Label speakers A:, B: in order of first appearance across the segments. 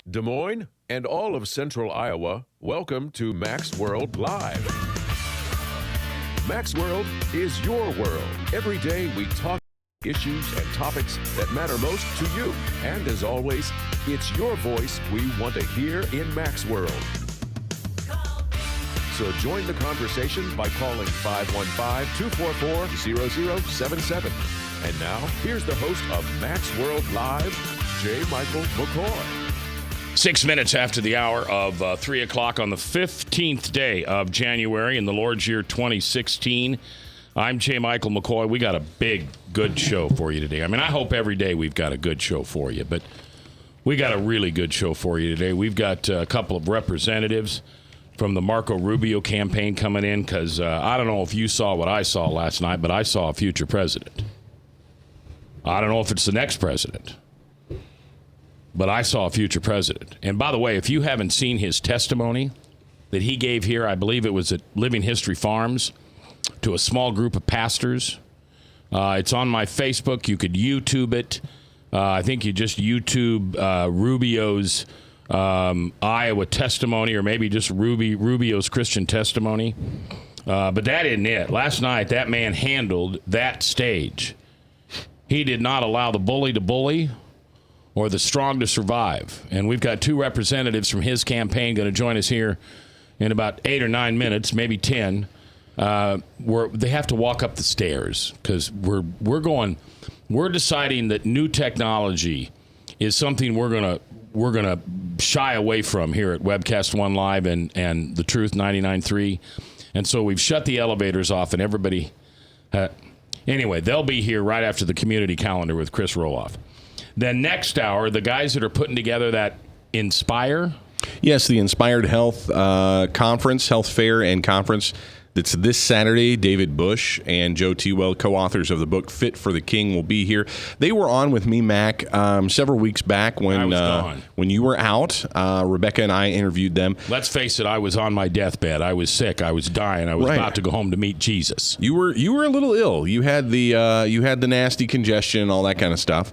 A: Des Moines and all of Central Iowa, welcome to Mac's World Live. Mac's World is your world. Every day we talk issues and topics that matter most to you. And as always, it's your voice we want to hear in Mac's World. So join the conversation by calling 515-244-0077. And now, here's the host of Mac's World Live, J. Michael McCoy.
B: 6 minutes after the hour of 3 o'clock on the 15th day of January in the Lord's year 2016. I'm J. Michael McCoy. We got a big, good show for you today. I mean, I hope every day we've got a good show for you, but we got a really good show for you today. We've got a couple of representatives from the Marco Rubio campaign coming in because I don't know if you saw what I saw last night, but I saw a future president. I don't know if it's the next president, but I saw a future president. And by the way, if you haven't seen his testimony that he gave here, I believe it was at Living History Farms to a small group of pastors. It's on my Facebook. You could YouTube it. I think you just YouTube Rubio's Iowa testimony, or maybe just Rubio's Christian testimony. But that isn't it. Last night, that man handled that stage. He did not allow the bully to bully or the strong to survive. And we've got two representatives from his campaign going to join us here in about 8 or 9 minutes, maybe 10. They have to walk up the stairs because we're deciding that new technology is something we're gonna shy away from here at Webcast One Live and The Truth 99.3. And so we've shut the elevators off and everybody. Anyway, they'll be here right after the community calendar with Chris Roloff. Then next hour, the guys that are putting together that Inspire.
C: Yes, the Inspired Health Conference, Health Fair and Conference. It's this Saturday. David Bush and Joe Tewell, co-authors of the book Fit for the King, will be here. They were on with me, Mac, several weeks back when you were out. Rebecca and I interviewed them.
B: Let's face it, I was on my deathbed. I was sick. I was dying. I was about to go home to meet Jesus.
C: You were a little ill. You had the nasty congestion and all that kind of stuff.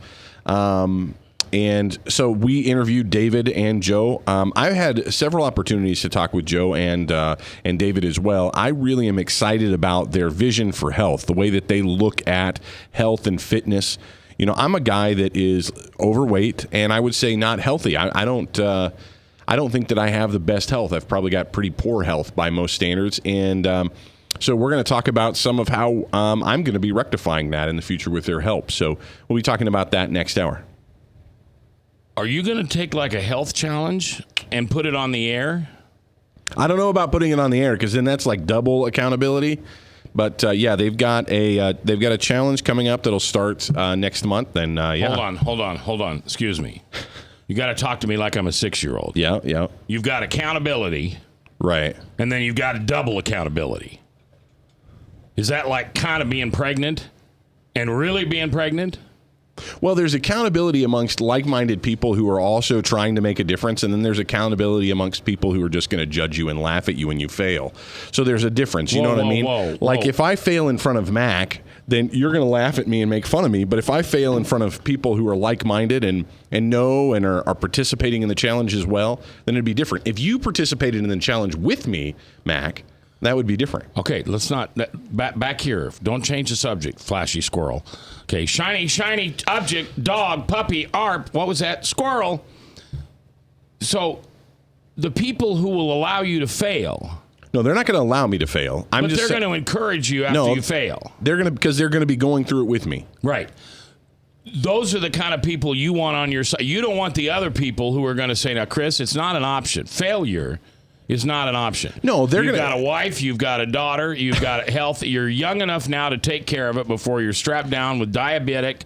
C: And so we interviewed David and Joe. I've had several opportunities to talk with Joe and David as well. I really am excited about their vision for health, the way that they look at health and fitness. You know, I'm a guy that is overweight and I would say not healthy. I don't think that I have the best health. I've probably got pretty poor health by most standards. And so we're going to talk about some of how I'm going to be rectifying that in the future with their help. So we'll be talking about that next hour.
B: Are you going to take like a health challenge and put it on the air?
C: I don't know about putting it on the air because then that's like double accountability. But yeah, they've got a challenge coming up that'll start next month. And yeah.
B: Hold on. Excuse me. You got to talk to me like I'm a 6-year-old.
C: Yeah.
B: You've got accountability,
C: right? And
B: then you've got double accountability. Is that like kind of being pregnant and really being pregnant?
C: Well, there's accountability amongst like-minded people who are also trying to make a difference, and then there's accountability amongst people who are just going to judge you and laugh at you when you fail. So there's a difference, you know what I mean? Like if I fail in front of Mac, then you're going to laugh at me and make fun of me. But if I fail in front of people who are like-minded and know and are participating in the challenge as well, then it'd be different. If you participated in the challenge with me, Mac, that would be different.
B: Okay, let's not back here. Don't change the subject, flashy squirrel. Okay, shiny object, dog, puppy, ARP. What was that? Squirrel. So the people who will allow you to fail.
C: No, they're not going to allow me to fail.
B: But they're going to encourage you after you fail.
C: Because they're going to be going through it with me.
B: Right. Those are the kind of people you want on your side. You don't want the other people who are going to say, now, Chris, it's not an option. Failure is not an option.
C: No,
B: you've got a wife, you've got a daughter, you've got health. You're young enough now to take care of it before you're strapped down with diabetes,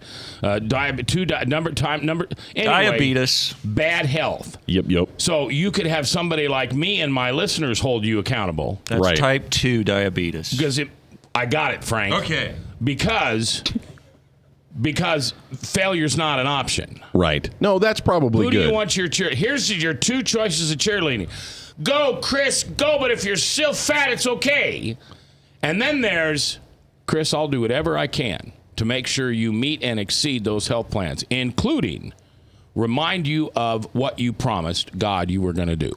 B: bad health.
C: Yep.
B: So you could have somebody like me and my listeners hold you accountable.
D: That's right. Type 2 diabetes.
B: Because I got it, Frank.
D: Okay.
B: Because failure's not an option.
C: Right. No, that's probably good.
B: Who do you want your cheer? Here's your two choices of cheerleading. Go, Chris, go, but if you're still fat, it's okay. And then there's, Chris, I'll do whatever I can to make sure you meet and exceed those health plans, including remind you of what you promised God you were going to do.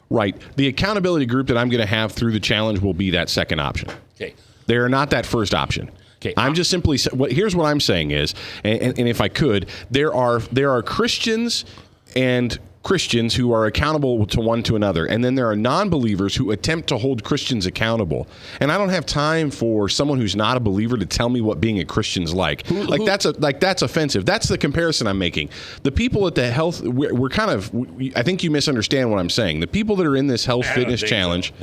C: Right. The accountability group that I'm going to have through the challenge will be that second option.
B: Okay.
C: They are not that first option.
B: Okay.
C: I'm just simply here's what I'm saying is, and if I could, there are Christians and Christians who are accountable to one to another, and then there are non-believers who attempt to hold Christians accountable. And I don't have time for someone who's not a believer to tell me what being a Christian's like. That's offensive. That's the comparison I'm making. The people at the health, I think you misunderstand what I'm saying. The people that are in this health fitness challenge,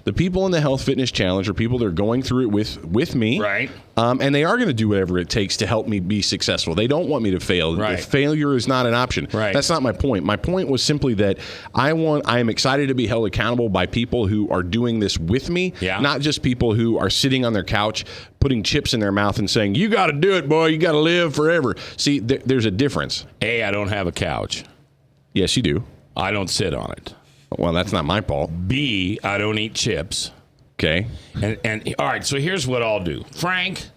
C: the people in the health fitness challenge are people that are going through it with me,
B: right?
C: And they are going to do whatever it takes to help me be successful. They don't want me to fail.
B: Right.
C: Failure is not an option.
B: Right.
C: That's not my point. My point was simply that I am excited to be held accountable by people who are doing this with me, not just people who are sitting on their couch putting chips in their mouth and saying, "You got to do it, boy. You got to live forever." See, there's a difference.
B: A, I don't have a couch.
C: Yes, you do.
B: I don't sit on it.
C: Well, that's not my fault.
B: B, I don't eat chips.
C: Okay.
B: And all right, so here's what I'll do. Frank,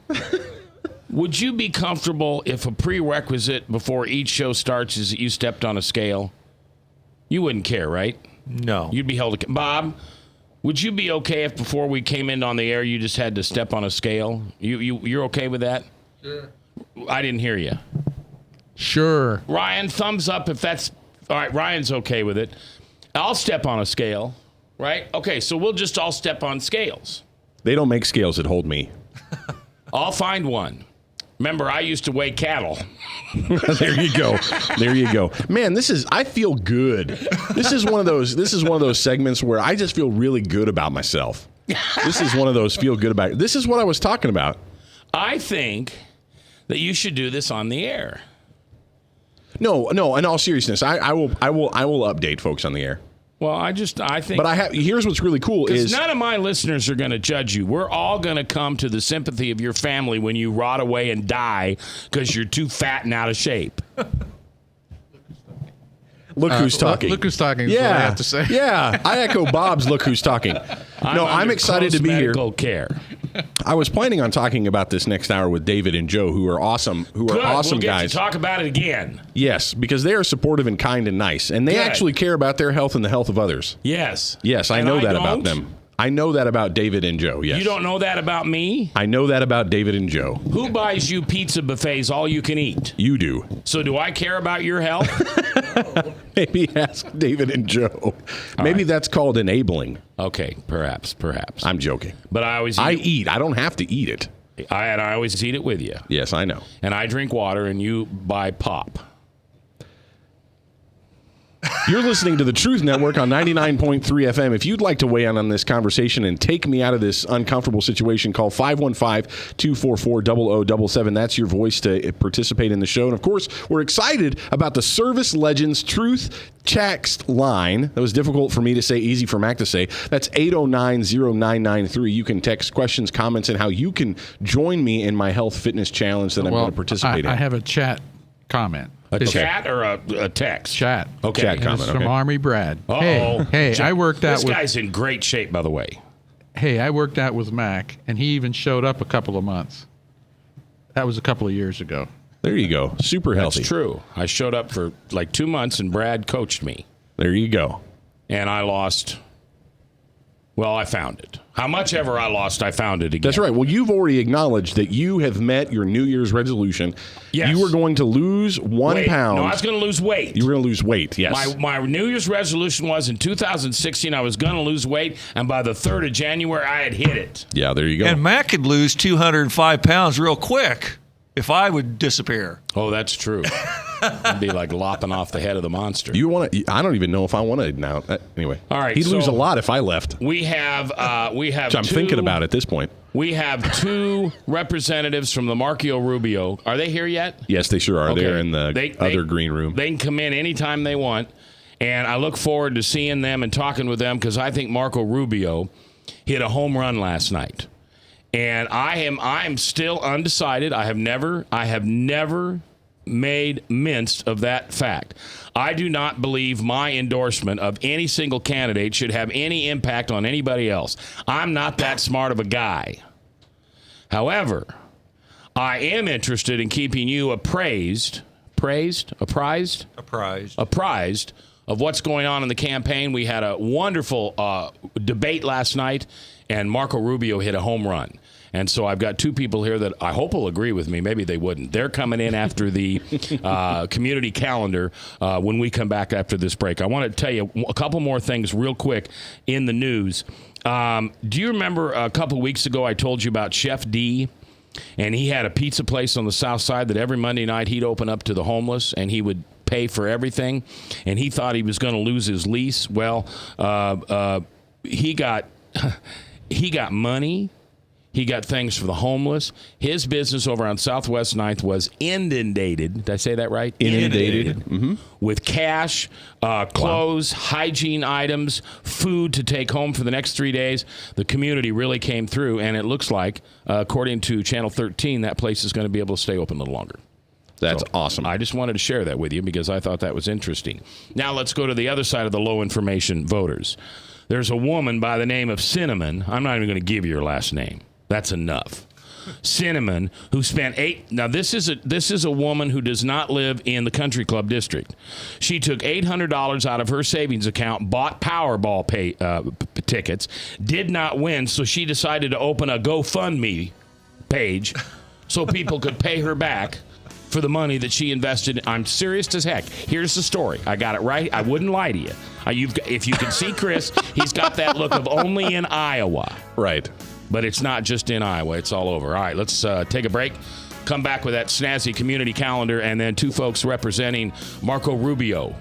B: would you be comfortable if a prerequisite before each show starts is that you stepped on a scale? You wouldn't care, right?
D: No.
B: You'd be held accountable. Bob, would you be okay if before we came in on the air you just had to step on a scale? You're okay with that?
E: Sure.
B: I didn't hear you.
E: Sure.
B: Ryan, thumbs up if that's... All right, Ryan's okay with it. I'll step on a scale, right? Okay, so we'll just all step on scales.
C: They don't make scales that hold me.
B: I'll find one. Remember, I used to weigh cattle.
C: There you go. There you go. Man, I feel good. This is one of those segments where I just feel really good about myself. This is one of those feel good about. This is what I was talking about.
B: I think that you should do this on the air.
C: No, in all seriousness, I will update folks on the air.
B: Well, I think.
C: But here's what's really cool is
B: none of my listeners are going to judge you. We're all going to come to the sympathy of your family when you rot away and die because you're too fat and out of shape.
C: Look who's talking.
E: Look who's talking is what I have to say.
C: Yeah, I echo Bob's look who's talking. I'm excited to be here.
B: Medical care.
C: I was planning on talking about this next hour with David and Joe, who are awesome
B: We'll
C: guys.
B: get to talk about it again.
C: Yes, because they are supportive and kind and nice, and they actually care about their health and the health of others.
B: Yes.
C: Yes, I know that about them. I know that about David and Joe, yes.
B: You don't know that about me?
C: I know that about David and Joe.
B: Who buys you pizza buffets all you can eat?
C: You do.
B: So do I care about your health?
C: Maybe ask David and Joe. Maybe that's called enabling.
B: Okay, perhaps.
C: I'm joking.
B: But I always
C: eat. I don't have to eat it.
B: I always eat it with you.
C: Yes, I know.
B: And I drink water and you buy pop.
C: You're listening to the Truth Network on 99.3 FM. If you'd like to weigh in on this conversation and take me out of this uncomfortable situation, call 515-244-0077. That's your voice to participate in the show. And, of course, we're excited about the Service Legends Truth text line. That was difficult for me to say, easy for Mac to say. That's 809-0993. You can text questions, comments, and how you can join me in my health fitness challenge that I'm going to participate in.
E: I have a chat comment.
B: A chat or a text?
E: Chat.
B: Okay.
C: Chat
E: And
C: comment.
E: it's from
C: Okay.
E: Army Brad.
B: Uh-oh.
E: Hey, I worked out
B: This
E: with.
B: guy's in great shape, by the way.
E: Hey, I worked out with Mac, and he even showed up a couple of months. That was a couple of years ago.
C: There you go. Super healthy.
B: That's true. I showed up for like 2 months, and Brad coached me.
C: There you go.
B: And I lost. Well, I found it. How much ever I lost, I found it again.
C: That's right. Well, you've already acknowledged that you have met your New Year's resolution.
B: Yes.
C: You were going to lose 1 pound.
B: No, I was going to lose weight.
C: You were going to lose weight, yes.
B: My New Year's resolution was in 2016 I was going to lose weight, and by the 3rd of January I had hit it.
C: Yeah, there you go.
D: And Matt could lose 205 pounds real quick if I would disappear.
B: Oh, that's true. I'd be like lopping off the head of the monster.
C: You want to? I don't even know if I want to now. Anyway,
B: All right,
C: he'd lose
B: so
C: a lot if I left.
B: We have
C: So I'm thinking about it at this point.
B: We have 2 representatives from the Marco Rubio. Are they here yet?
C: Yes, they sure are.
B: Okay.
C: They're in the other green room.
B: They can come in anytime they want, and I look forward to seeing them and talking with them because I think Marco Rubio hit a home run last night, and I am still undecided. I have never made mince of that fact. I do not believe my endorsement of any single candidate should have any impact on anybody else. I'm not that smart of a guy. However, I am interested in keeping you appraised apprised of what's going on in the campaign. We had a wonderful debate last night, and Marco Rubio hit a home run. And so I've got two people here that I hope will agree with me. Maybe they wouldn't. They're coming in after the community calendar when we come back after this break. I want to tell you a couple more things real quick in the news. Do you remember a couple weeks ago I told you about Chef D? And he had a pizza place on the south side that every Monday night he'd open up to the homeless, and he would pay for everything. And he thought he was going to lose his lease. Well, he got money. He got things for the homeless. His business over on Southwest 9th was inundated. Did I say that right?
C: Inundated. Mm-hmm.
B: With cash, clothes, hygiene items, food to take home for the next 3 days. The community really came through, and it looks like, according to Channel 13, that place is going to be able to stay open a little longer.
C: That's awesome.
B: I just wanted to share that with you because I thought that was interesting. Now let's go to the other side of the low information voters. There's a woman by the name of Cinnamon. I'm not even going to give you her last name. That's enough. Cinnamon, who spent Now this is a woman who does not live in the Country Club district. She took $800 out of her savings account, bought Powerball tickets, did not win, so she decided to open a GoFundMe page so people could pay her back for the money that she invested. I'm serious as heck. Here's the story. I got it right. I wouldn't lie to you. If you can see Chris, he's got that look of only in Iowa.
C: Right.
B: But it's not just in Iowa. It's all over. All right, let's take a break. Come back with that snazzy community calendar, and then two folks representing Marco Rubio.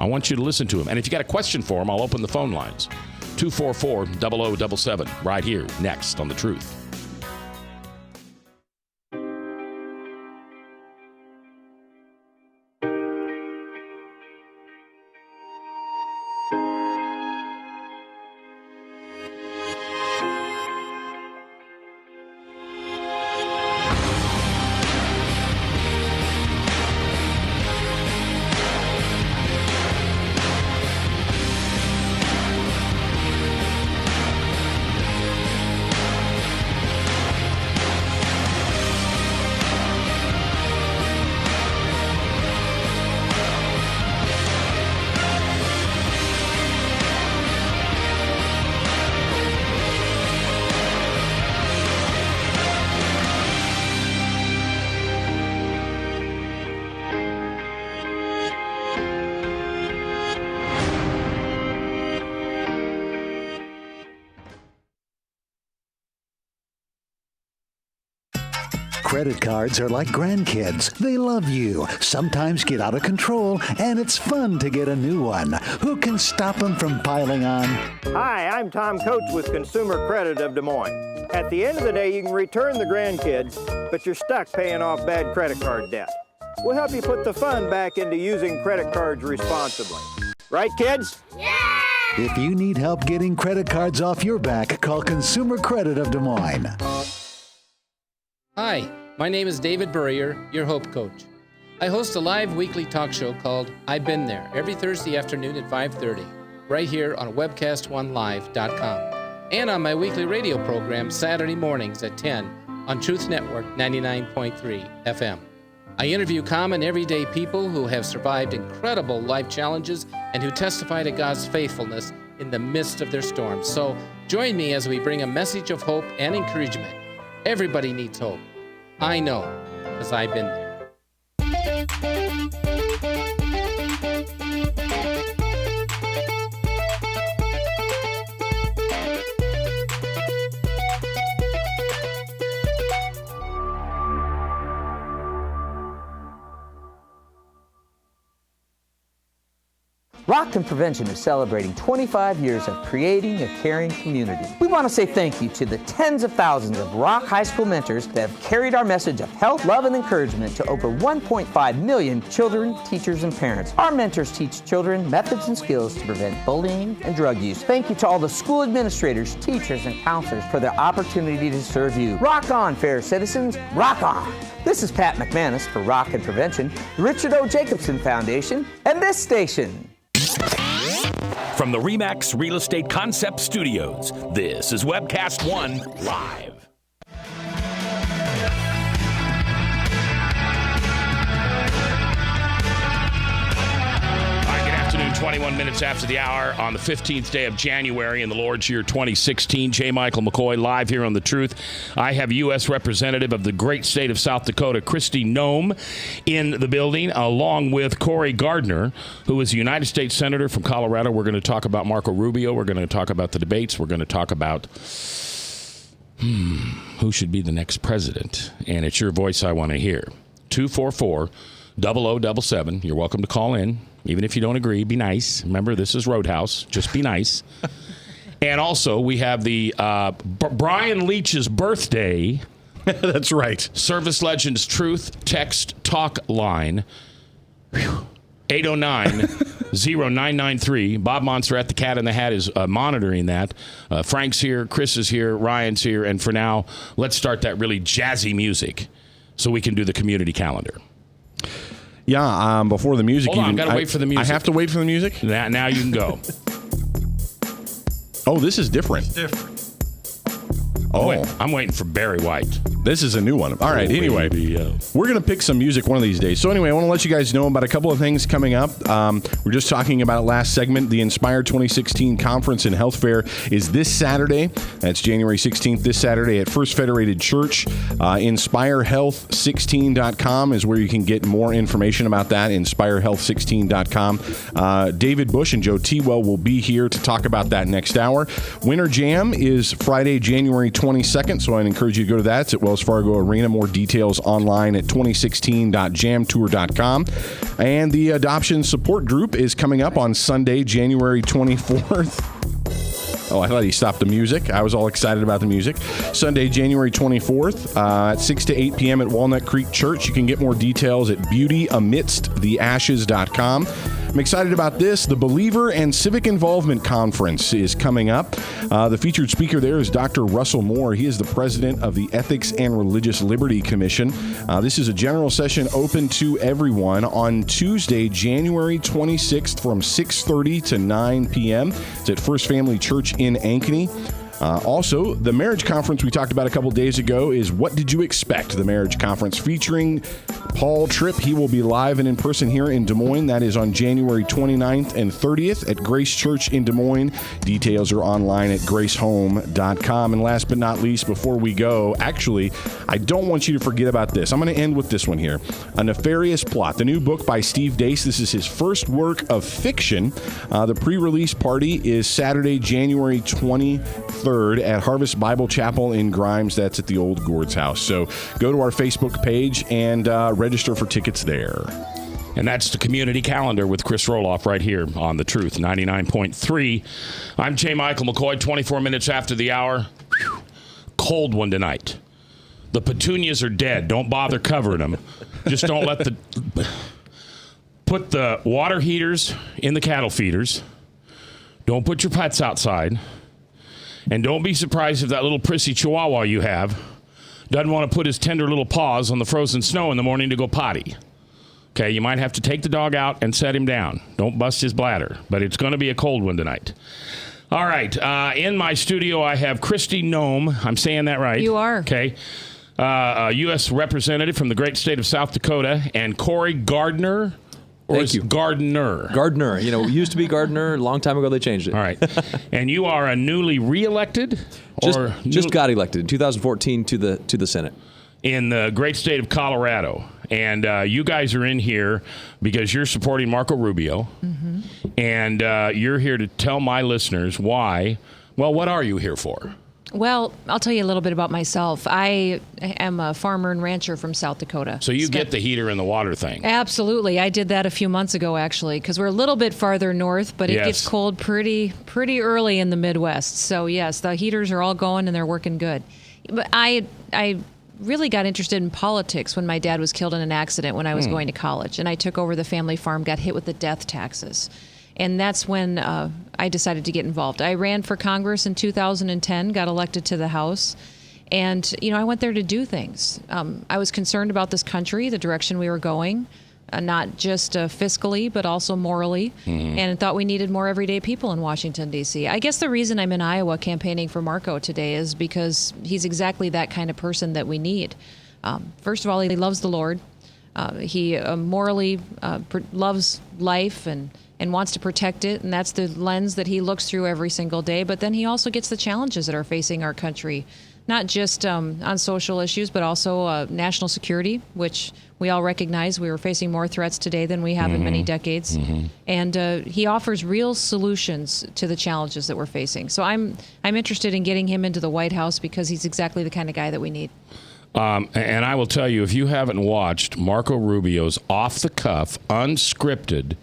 B: I want you to listen to him. And if you got a question for him, I'll open the phone lines. 244-0077 right here next on The Truth.
F: Credit cards are like grandkids. They love you, sometimes get out of control, and it's fun to get a new one. Who can stop them from piling on?
G: Hi, I'm Tom Coates with Consumer Credit of Des Moines. At the end of the day, you can return the grandkids, but you're stuck paying off bad credit card debt. We'll help you put the fun back into using credit cards responsibly. Right, kids?
F: Yeah! If you need help getting credit cards off your back, call Consumer Credit of Des Moines.
H: Hi, my name is David Burrier, your Hope Coach. I host a live weekly talk show called I've Been There every Thursday afternoon at 5:30, right here on webcast1live.com, and on my weekly radio program Saturday mornings at 10 on Truth Network 99.3 FM. I interview common everyday people who have survived incredible life challenges and who testify to God's faithfulness in the midst of their storms. So join me as we bring a message of hope and encouragement. Everybody needs hope. I know, because I've been there.
I: Rockton Prevention is celebrating 25 years of creating a caring community. We want to say thank you to the tens of thousands of Rock High School mentors that have carried our message of health, love, and encouragement to over 1.5 million children, teachers, and parents. Our mentors teach children methods and skills to prevent bullying and drug use. Thank you to all the school administrators, teachers, and counselors for their opportunity to serve you. Rock on, fair citizens, rock on! This is Pat McManus for Rockton Prevention, the Richard O. Jacobson Foundation, and this station.
J: From the RE/MAX Real Estate Concept Studios, this is Webcast 1 Live.
B: 21 minutes after the hour on the 15th day of January in the Lord's year 2016. J. Michael McCoy live here on The Truth. I have U.S. Representative of the great state of South Dakota, Kristi Noem, in the building, along with Cory Gardner, who is a United States Senator from Colorado. We're going to talk about Marco Rubio. We're going to talk about the debates. We're going to talk about who should be the next president. And it's your voice I want to hear. 244-0077. You're welcome to call in. Even if you don't agree, be nice. Remember, this is Roadhouse. Just be nice. And also, we have the Brian Leach's birthday.
C: That's right.
B: Service Legends Truth Text Talk Line. 809-0993. Bob Monster at the Cat in the Hat is monitoring that. Frank's here. Chris is here. Ryan's here. And for now, let's start that really jazzy music so we can do the community calendar.
C: Yeah, before the music.
B: Hold on, I've got to wait for the music.
C: I have to wait for the music?
B: Now you can go.
C: Oh, this is different.
D: It's different.
B: I'm waiting for Barry White.
C: This is a new one. All right, anyway, we're going to pick some music one of these days. So anyway, I want to let you guys know about a couple of things coming up. We're just talking about it last segment. The Inspire 2016 Conference and Health Fair is this Saturday. That's January 16th, this Saturday at First Federated Church. InspireHealth16.com is where you can get more information about that, InspireHealth16.com. David Bush and Joe Tewell will be here to talk about that next hour. Winter Jam is Friday, January 22nd, so I'd encourage you to go to that. It's at Wells Fargo Arena. More details online at 2016.jamtour.com. And the Adoption Support Group is coming up on Sunday, January 24th. Oh, I thought he stopped the music. I was all excited about the music. Sunday, January 24th at 6 to 8 p.m. at Walnut Creek Church. You can get more details at beautyamidsttheashes.com. I'm excited about this. The Believer and Civic Involvement Conference is coming up. The featured speaker there is Dr. Russell Moore. He is the president of the Ethics and Religious Liberty Commission. This is a general session open to everyone on Tuesday, January 26th from 6:30 to 9 p.m. It's at First Family Church in Ankeny. Also, the marriage conference we talked about a couple days ago is What Did You Expect? The marriage conference featuring Paul Tripp. He will be live and in person here in Des Moines. That is on January 29th and 30th at Grace Church in Des Moines. Details are online at gracehome.com. And last but not least, before we go, actually, I don't want you to forget about this. I'm going to end with this one here. A Nefarious Plot, the new book by Steve Deace. This is his first work of fiction. The pre-release party is Saturday, January 23rd at Harvest Bible Chapel in Grimes. That's at the old Gord's house. So go to our Facebook page and register for tickets there.
B: And that's the community calendar with Chris Roloff right here on The Truth 99.3. I'm J. Michael McCoy, 24 minutes after the hour. Cold one tonight. The petunias are dead. Don't bother covering them. Just don't let put the water heaters in the cattle feeders. Don't put your pets outside. And don't be surprised if that little prissy chihuahua you have doesn't want to put his tender little paws on the frozen snow in the morning to go potty. Okay, you might have to take the dog out and set him down. Don't bust his bladder, but it's going to be a cold one tonight. All right, in my studio I have Kristi Noem. I'm saying that right.
K: You are.
B: Okay. A U.S. representative from the great state of South Dakota, and Cory Gardner.
L: Thank you.
B: Gardner.
L: Gardner. You know, it used to be Gardner. A long time ago, they changed it.
B: All right. And you are a newly re-elected?
L: Just got elected in 2014 to the Senate.
B: In the great state of Colorado. And you guys are in here because you're supporting Marco Rubio. Mm-hmm. And you're here to tell my listeners why. Well, what are you here for?
K: Well, I'll tell you a little bit about myself. I am a farmer and rancher from South Dakota.
B: So you get the heater and the water thing.
K: Absolutely. I did that a few months ago, actually, because we're a little bit farther north, but it gets cold pretty early in the Midwest. So, yes, the heaters are all going and they're working good. But I really got interested in politics when my dad was killed in an accident when I was going to college. And I took over the family farm, got hit with the death taxes. And that's when I decided to get involved. I ran for Congress in 2010, got elected to the House. And, I went there to do things. I was concerned about this country, the direction we were going, not just fiscally, but also morally, and thought we needed more everyday people in Washington, D.C. I guess the reason I'm in Iowa campaigning for Marco today is because he's exactly that kind of person that we need. First of all, he loves the Lord. He morally loves life and and wants to protect it, and that's the lens that he looks through every single day. But then he also gets the challenges that are facing our country, not just on social issues, but also national security, which we all recognize we are facing more threats today than we have in many decades. And he offers real solutions to the challenges that we're facing. So I'm interested in getting him into the White House because he's exactly the kind of guy that we need.
B: And I will tell you, if you haven't watched Marco Rubio's off-the-cuff, unscripted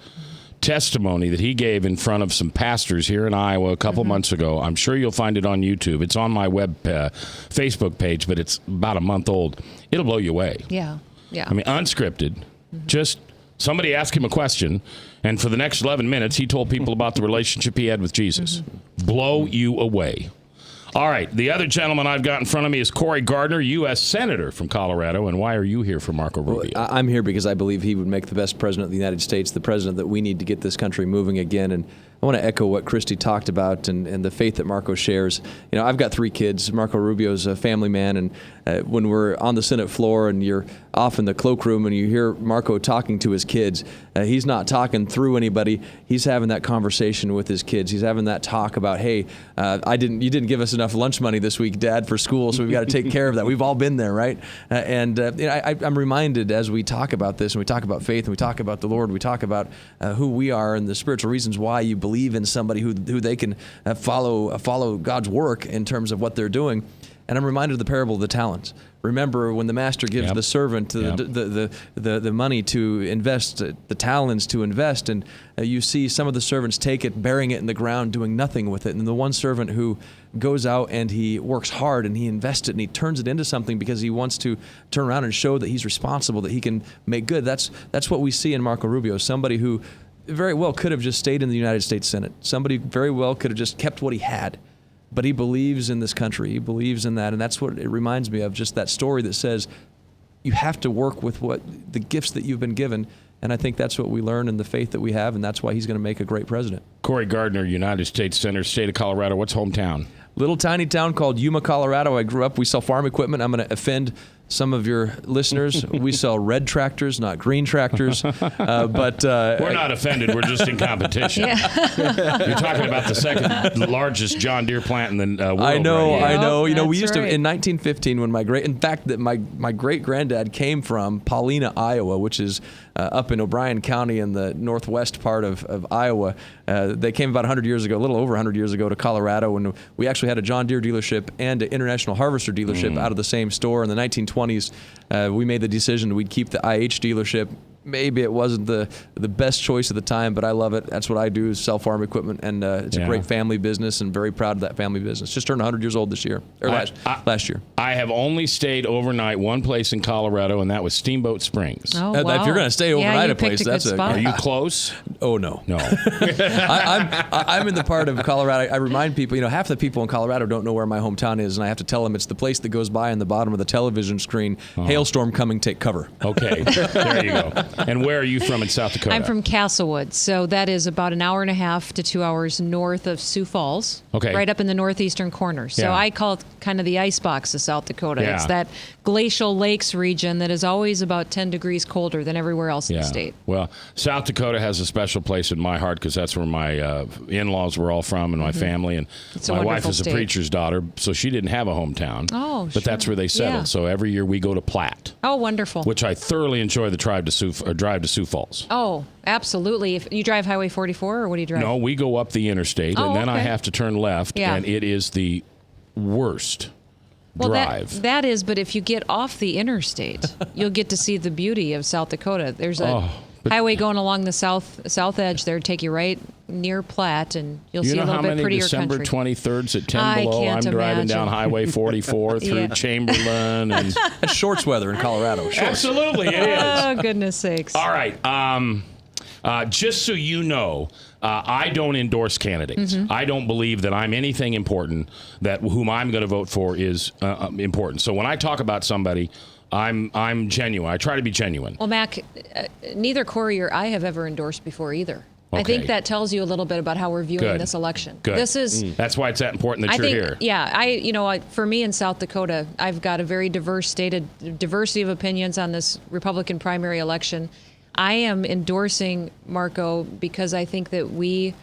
B: testimony that he gave in front of some pastors here in Iowa a couple months ago, I'm sure you'll find it on YouTube. It's on my Facebook page, but it's about a month old. It'll blow you away.
K: Yeah.
B: I mean, unscripted. Just somebody asked him a question, and for the next 11 minutes, he told people about the relationship he had with Jesus. Blow you away. All right, the other gentleman I've got in front of me is Cory Gardner, U.S. Senator from Colorado. And why are you here for Marco Rubio?
L: Well, I'm here because I believe he would make the best president of the United States, the president that we need to get this country moving again. And I want to echo what Kristi talked about and the faith that Marco shares. You know, I've got 3 kids. Marco Rubio's a family man, and when we're on the Senate floor and you're off in the cloakroom and you hear Marco talking to his kids, he's not talking through anybody. He's having that conversation with his kids. He's having that talk about, hey, you didn't give us enough lunch money this week, Dad, for school, so we've got to take care of that. We've all been there, right? I'm reminded as we talk about this and we talk about faith and we talk about the Lord, we talk about who we are and the spiritual reasons why you believe in somebody who they can follow God's work in terms of what they're doing. And I'm reminded of the parable of the talents. Remember when the master gives the servant the money to invest, the talents to invest, and you see some of the servants take it, burying it in the ground, doing nothing with it. And the one servant who goes out and he works hard and he invests it and he turns it into something because he wants to turn around and show that he's responsible, that he can make good. That's what we see in Marco Rubio, somebody who very well could have just stayed in the United States Senate. Somebody very well could have just kept what he had. But he believes in this country. He believes in that. And that's what it reminds me of, just that story that says you have to work with the gifts that you've been given. And I think that's what we learn in the faith that we have, and that's why he's going to make a great president.
B: Cory Gardner, United States Senator, state of Colorado. What's hometown?
L: Little tiny town called Yuma, Colorado. I grew up. We sell farm equipment. I'm going to offend some of your listeners. We sell red tractors, not green tractors. But
B: we're not offended. We're just in competition. You're talking about the second largest John Deere plant in the world.
L: I know.
B: Right?
L: I know. You know, we used
K: right.
L: to in 1915 when my great granddad came from Paulina, Iowa, which is up in O'Brien County in the northwest part of Iowa. They came about 100 years ago, a little over 100 years ago, to Colorado, and we actually had a John Deere dealership and an International Harvester dealership out of the same store. In the 1920s, we made the decision we'd keep the IH dealership. Maybe it wasn't the best choice at the time, but I love it. That's what I do, is sell farm equipment, and it's a great family business, and very proud of that family business. Just turned 100 years old this year, or last year.
B: I have only stayed overnight one place in Colorado, and that was Steamboat Springs.
K: Oh, wow.
L: If you're going to stay overnight
K: you
L: a place,
K: picked a good spot.
B: Are you close?
L: Oh, no.
B: No.
L: I'm in the part of Colorado. I remind people, half the people in Colorado don't know where my hometown is, and I have to tell them it's the place that goes by on the bottom of the television screen. Hailstorm coming, take cover.
B: Okay, there you go. And where are you from in South Dakota?
K: I'm from Castlewood, so that is about an hour and a half to 2 hours north of Sioux Falls.
B: Okay.
K: Right up in the northeastern corner. So I call it kind of the icebox of South Dakota.
B: Yeah.
K: It's that glacial lakes region that is always about 10 degrees colder than everywhere else in the state.
B: Well, South Dakota has a special place in my heart because that's where my in-laws were all from, and my family. And my wife is a preacher's daughter, so she didn't have a hometown.
K: Oh,
B: But that's where they settled.
K: Yeah.
B: So every year we go to Platte.
K: Oh, wonderful.
B: Which I thoroughly enjoy the drive to Sioux Falls.
K: Oh, absolutely. If you drive Highway 44, or what do you drive?
B: No, we go up the interstate, and then I have to turn left, and it is the worst drive.
K: That is, but if you get off the interstate, you'll get to see the beauty of South Dakota. There's a highway going along the south edge there, take you right near Platte, and you'll see a little bit prettier
B: December
K: country.
B: December 23rd at 10 below, I'm driving down Highway 44 through Chamberlain. And
L: That's shorts weather in Colorado. Shorts.
B: Absolutely, it is.
K: Oh, goodness sakes.
B: All right. Just so you know, I don't endorse candidates. I don't believe that I'm anything important, that whom I'm going to vote for is important. So when I talk about somebody, I'm genuine. I try to be genuine.
K: Well, Mac, neither Cory or I have ever endorsed before either.
B: Okay.
K: I think that tells you a little bit about how we're viewing this election.
B: Good.
K: This is
B: that's why it's that important that you're here.
K: Yeah, for me in South Dakota, I've got a very diverse state, a diversity of opinions on this Republican primary election. I am endorsing Marco because I think that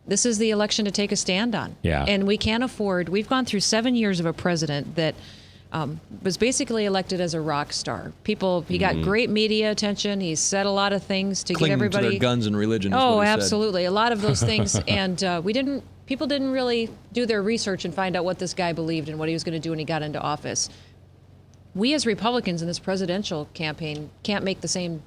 K: this is the election to take a stand on.
B: Yeah.
K: And we can't afford, we've gone through 7 years of a president that was basically elected as a rock star. He got great media attention. He said a lot of things to get everybody.
L: To their guns and religion.
K: Oh, absolutely. A lot of those things. And people didn't really do their research and find out what this guy believed and what he was going to do when he got into office. We as Republicans in this presidential campaign can't make the same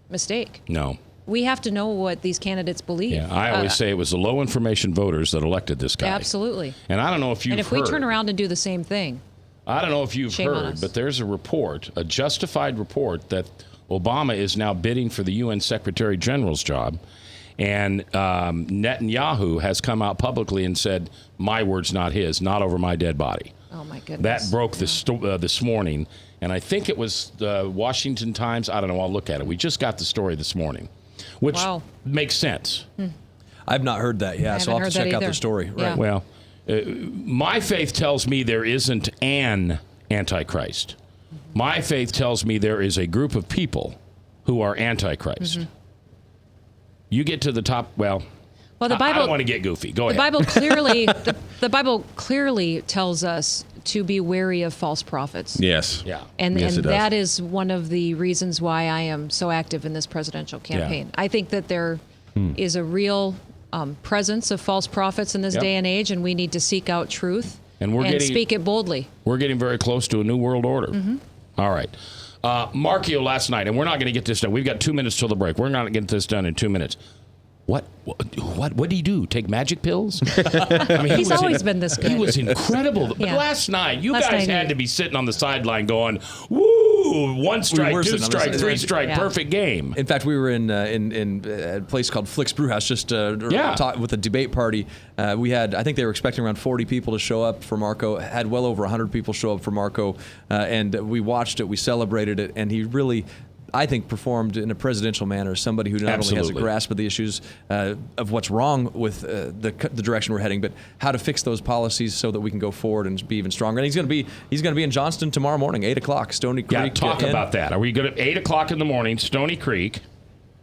K: mistake.
B: No.
K: We have to know what these candidates believe.
B: Yeah, I always say it was the low information voters that elected this guy.
K: Absolutely.
B: And I don't know if you've heard.
K: And if we turn around and do the same thing.
B: I don't know if you've
K: Shame on
B: heard,
K: us.
B: but there's a report, a justified report, that Obama is now bidding for the UN Secretary General's job. And Netanyahu has come out publicly and said, my word's not his, not over my dead body.
K: Oh, my goodness.
B: That broke this morning. And I think it was the Washington Times. I don't know. I'll look at it. We just got the story this morning, which makes sense.
L: I've not heard that. Yeah, so I'll have to check out their story.
K: Yeah.
L: Right.
B: Well, my faith tells me there isn't an Antichrist. My faith tells me there is a group of people who are Antichrist. You get to the top, well the Bible, I don't want to get goofy. Go ahead.
K: The Bible clearly tells us to be wary of false prophets.
C: Yes.
B: Yeah.
K: And
C: yes,
K: that is one of the reasons why I am so active in this presidential campaign. I think that there is a real presence of false prophets in this day and age, and we need to seek out truth and speak it boldly. We're
B: getting very close to a new world order. All right. Markio last night, and we're not going to get this done. We've got 2 minutes till the break. We're not going to get this done in 2 minutes. What did he do? Take magic pills? I mean,
K: he's always been this good.
B: He was incredible. But last night, you guys had to be sitting on the sideline going, woo, 1 strike, 2 strike, 3 strike, perfect game.
L: In fact, we were in a place called Flick's Brewhouse just with a debate party. We had, I think they were expecting around 40 people to show up for Marco, had well over 100 people show up for Marco, and we watched it, we celebrated it, and he really, I think, performed in a presidential manner. Somebody who not only has a grasp of the issues of what's wrong with the direction we're heading, but how to fix those policies so that we can go forward and be even stronger. And he's going to be in Johnston tomorrow morning, 8:00, Stony Creek.
B: Yeah, talk about that. Are we good at 8:00 in the morning, Stony Creek?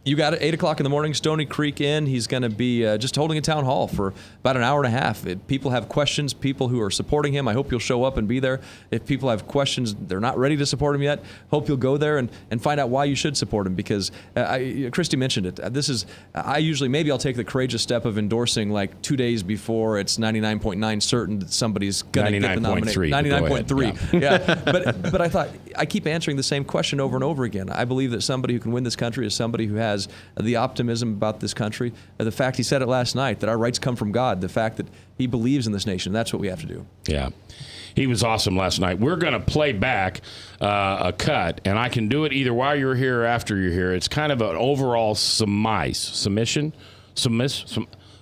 L: You got it, 8:00 in the morning, Stony Creek Inn. He's going to be just holding a town hall for about an hour and a half. If people have questions, people who are supporting him, I hope you'll show up and be there. If people have questions, they're not ready to support him yet, hope you'll go there and find out why you should support him, because Kristi mentioned it. Maybe I'll take the courageous step of endorsing like 2 days before it's 99.9 certain that somebody's going to get the nomination. 99.3. Yeah. But I thought, I keep answering the same question over and over again. I believe that somebody who can win this country is somebody who has the optimism about this country, the fact he said it last night, that our rights come from God, the fact that he believes in this nation. That's what we have to do.
B: Yeah. He was awesome last night. We're going to play back a cut, and I can do it either while you're here or after you're here. It's kind of an overall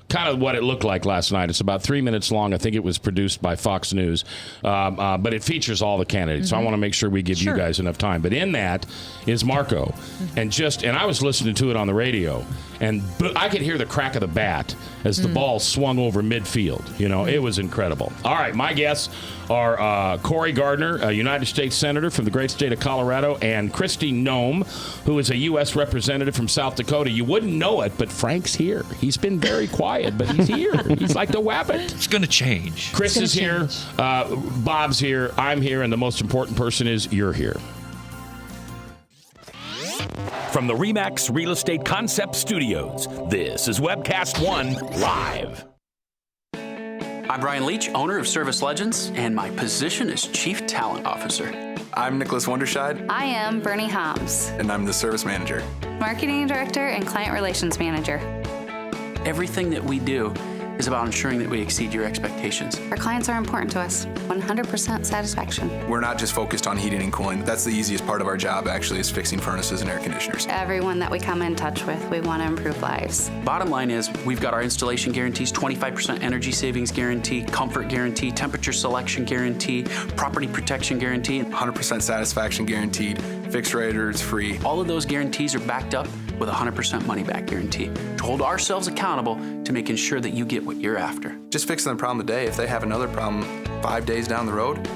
B: kind of what it looked like last night. It's about 3 minutes long. I think it was produced by Fox News, but it features all the candidates. So I want to make sure we give you guys enough time. But in that is Marco, and I was listening to it on the radio, and I could hear the crack of the bat as the ball swung over midfield. It was incredible. All right, my guests are Cory Gardner, a United States Senator from the great state of Colorado, and Kristi Noem, who is a U.S. representative from South Dakota. You wouldn't know it, but Frank's here. He's been very quiet, but he's here. He's like the wabbit.
D: It's going to change.
B: Chris is here. Bob's here. I'm here. And the most important person is you're here.
J: From the RE/MAX Real Estate Concept Studios, this is Webcast 1 Live.
M: I'm Brian Leach, owner of Service Legends, and my position is Chief Talent Officer.
N: I'm Nicholas Wonderscheid.
O: I am Bernie Hobbs.
N: And I'm the Service Manager.
O: Marketing Director and Client Relations Manager.
M: Everything that we do is about ensuring that we exceed your expectations.
O: Our clients are important to us. 100% satisfaction.
N: We're not just focused on heating and cooling. That's the easiest part of our job, actually, is fixing furnaces and air conditioners.
O: Everyone that we come in touch with, we want to improve lives.
M: Bottom line is, we've got our installation guarantees, 25% energy savings guarantee, comfort guarantee, temperature selection guarantee, property protection guarantee.
N: 100% satisfaction guaranteed, fixed rate or it's free.
M: All of those guarantees are backed up with a 100% money-back guarantee to hold ourselves accountable to making sure that you get what you're after.
N: Just fixing the problem today. If they have another problem 5 days down the road,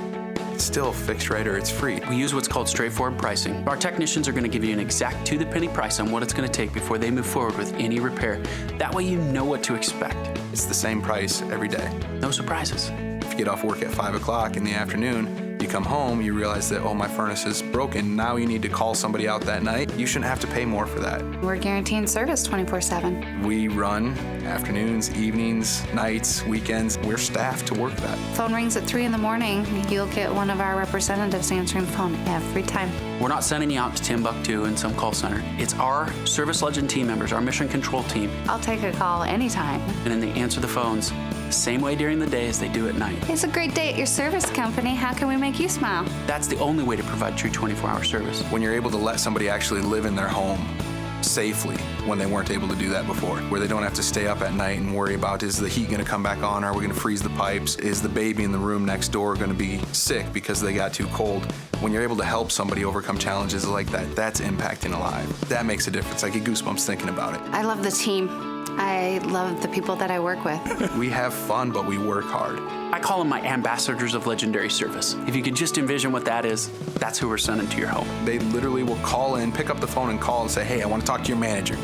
N: it's still fixed right or it's free.
M: We use what's called straightforward pricing. Our technicians are going to give you an exact to-the-penny price on what it's going to take before they move forward with any repair. That way you know what to expect.
N: It's the same price every day.
M: No surprises.
N: If you get off work at 5 o'clock in the afternoon, you come home, you realize that, oh, my furnace is broken. Now you need to call somebody out that night. You shouldn't have to pay more for that.
O: We're guaranteeing service 24/7.
N: We run afternoons, evenings, nights, weekends. We're staffed to work that.
O: Phone rings at 3 in the morning. You'll get one of our representatives answering the phone every time.
M: We're not sending you out to Timbuktu in some call center. It's our Service Legend team members, our mission control team.
O: I'll take a call anytime.
M: And then they answer the phones the same way during the day as they do at night.
O: It's a great day at your service company. How can we make you smile?
M: That's the only way to provide true 24-hour service.
N: When you're able to let somebody actually live in their home safely when they weren't able to do that before, where they don't have to stay up at night and worry about, is the heat going to come back on? Are we going to freeze the pipes? Is the baby in the room next door going to be sick because they got too cold? When you're able to help somebody overcome challenges like that, that's impacting a life. That makes a difference. I get goosebumps thinking about it.
O: I love the team. I love the people that I work with.
N: We have fun, but we work hard.
M: I call them my ambassadors of legendary service. If you could just envision what that is, that's who we're sending to your home.
N: They literally will call in, pick up the phone and call and say, hey, I want to talk to your manager.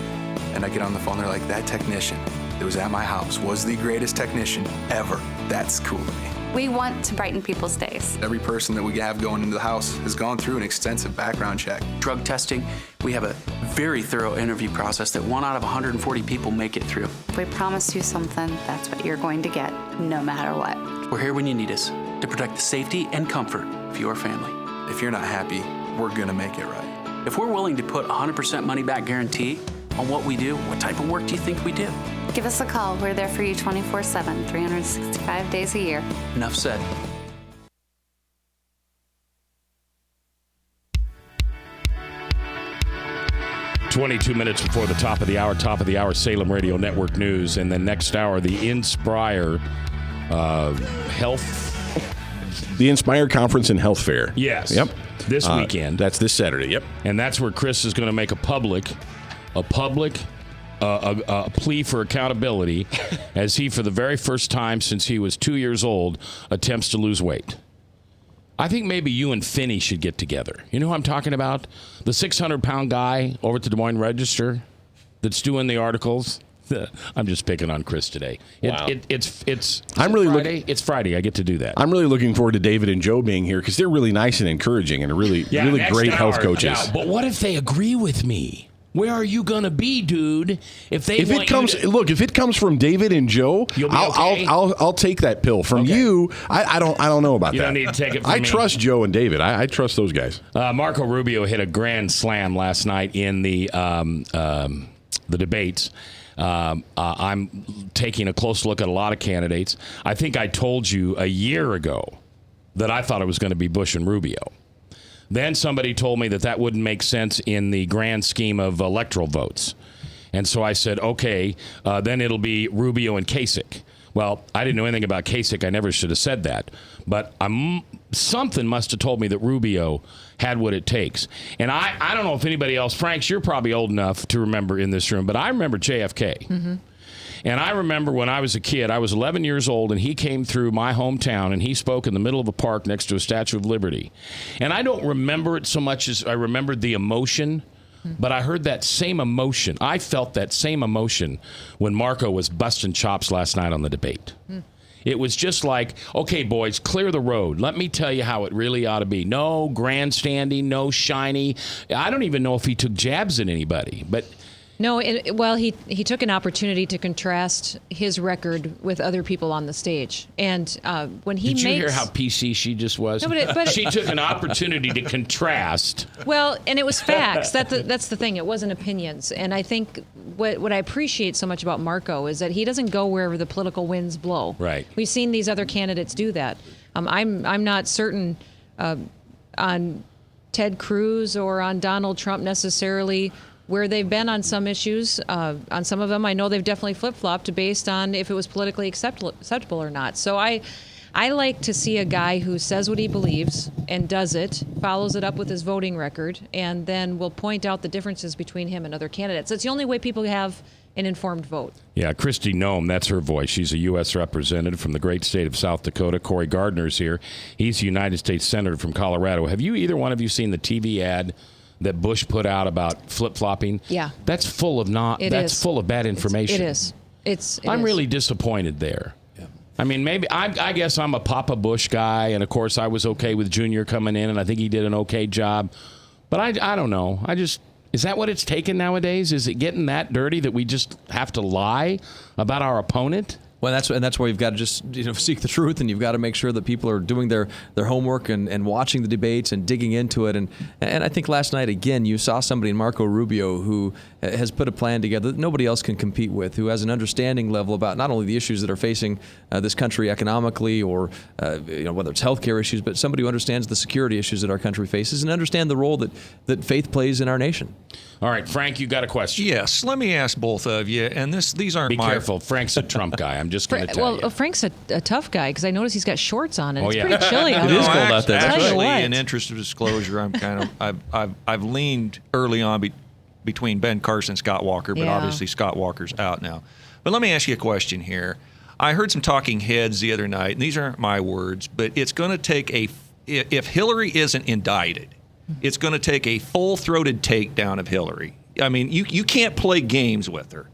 N: And I get on the phone, they're like, that technician that was at my house was the greatest technician ever. That's cool to me.
O: We want to brighten people's days.
N: Every person that we have going into the house has gone through an extensive background check.
M: Drug testing, we have a very thorough interview process that 1 out of 140 people make it through.
O: If we promise you something, that's what you're going to get, no matter what.
M: We're here when you need us to protect the safety and comfort of your family.
N: If you're not happy, we're gonna make it right.
M: If we're willing to put 100% money back guarantee on what we do, what type of work do you think we do?
O: Give us a call. We're there for you 24/7, 365 days a year.
M: Enough said.
B: "22 minutes before the top of the hour, Salem Radio Network News. And then next hour, the Inspire Health.
C: The Inspire Conference and Health Fair.
B: Yes.
C: Yep.
B: This weekend.
C: That's this Saturday. Yep.
B: And that's where Chris is going to make a public plea for accountability as he, for the very first time since he was 2 years old, attempts to lose weight. I think maybe you and Finney should get together. You know who I'm talking about? The 600-pound guy over at the Des Moines Register that's doing the articles. I'm just picking on Chris today.
C: Wow.
B: It's
C: Friday.
B: It's Friday. I get to do that.
C: I'm really looking forward to David and Joe being here because they're really nice and encouraging and really great health coaches.
B: Yeah, but what if they agree with me? Where are you gonna be, dude? If it
C: comes from David and Joe,
B: you'll be okay?
C: I'll take that pill. From you, I don't know about that.
B: You don't need to take it from me.
C: I trust Joe and David. I trust those guys.
B: Marco Rubio hit a grand slam last night in the debates. I'm taking a close look at a lot of candidates. I think I told you a year ago that I thought it was going to be Bush and Rubio. Then somebody told me that wouldn't make sense in the grand scheme of electoral votes. And so I said, okay, then it'll be Rubio and Kasich. Well, I didn't know anything about Kasich. I never should have said that. But something must have told me that Rubio had what it takes. And I don't know if anybody else, Franks, you're probably old enough to remember in this room, but I remember JFK. Mm-hmm. And I remember when I was a kid, I was 11 years old, and he came through my hometown, and he spoke in the middle of a park next to a Statue of Liberty. And I don't remember it so much as I remembered the emotion, but I heard that same emotion. I felt that same emotion when Marco was busting chops last night on the debate. It was just like, okay, boys, clear the road. Let me tell you how it really ought to be. No grandstanding, no shiny. I don't even know if he took jabs at anybody, but...
K: No, he took an opportunity to contrast his record with other people on the stage, and when he
B: did you hear how PC she just was?
K: No, but
B: she took an opportunity to contrast.
K: Well, and it was facts. That's the thing. It wasn't opinions, and I think what I appreciate so much about Marco is that he doesn't go wherever the political winds blow.
B: Right.
K: We've seen these other candidates do that. I'm not certain on Ted Cruz or on Donald Trump necessarily where they've been on some issues. On some of them, I know they've definitely flip-flopped based on if it was politically acceptable or not. So I I like to see a guy who says what he believes and does it, follows it up with his voting record, and then will point out the differences between him and other candidates. It's the only way people have an informed vote.
B: Yeah, Kristi Noem, that's her voice. She's a U.S. representative from the great state of South Dakota. Cory Gardner's here. He's a United States Senator from Colorado. Have you, either one of you, seen the TV ad that Bush put out about flip-flopping?
K: Yeah.
B: That's full of full of bad information.
K: It is.
B: I'm really disappointed there. I mean, maybe I guess I'm a Papa Bush guy, and of course I was okay with Junior coming in, and I think he did an okay job. But I don't know. Is that what it's taken nowadays? Is it getting that dirty that we just have to lie about our opponent?
L: Well, that's where you've got to just seek the truth, and you've got to make sure that people are doing their homework and watching the debates and digging into it. And I think last night, again, you saw somebody in Marco Rubio who has put a plan together that nobody else can compete with, who has an understanding level about not only the issues that are facing this country economically or whether it's healthcare issues, but somebody who understands the security issues that our country faces and understand the role that faith plays in our nation.
B: All right, Frank, you got a question.
D: Yes, let me ask both of you, and these aren't
B: Be careful. Frank's a Trump guy. I'm just going to tell you.
K: Well, Frank's a tough guy because I noticed he's got shorts on and
B: Oh,
K: it's
B: yeah.
K: pretty chilly out
L: It is
K: there.
L: cold out there.
D: Actually, in interest of disclosure, I'm kind of I've leaned early on between Ben Carson and Scott Walker, but
K: Yeah.
D: obviously Scott Walker's out now. But let me ask you a question here. I heard some talking heads the other night, and these aren't my words, but it's going to take if Hillary isn't indicted, it's going to take a full-throated takedown of Hillary. I mean, you can't play games with her.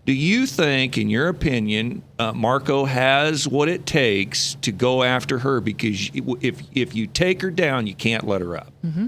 D: Do you think, in your opinion, Marco has what it takes to go after her? Because if you take her down, you can't let her up.
K: Mm-hmm.